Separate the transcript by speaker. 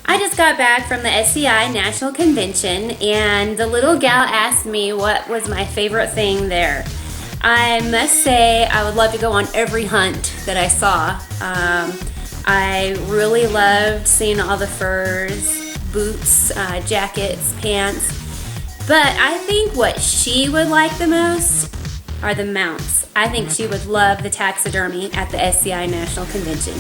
Speaker 1: I just got back from the SCI National Convention, and the little gal asked me what was my favorite thing there. I must say I would love to go on every hunt that I saw. I really loved seeing all the furs, boots, jackets, pants. But I think what she would like the most are the mounts. I think she would love the taxidermy at the SCI National Convention.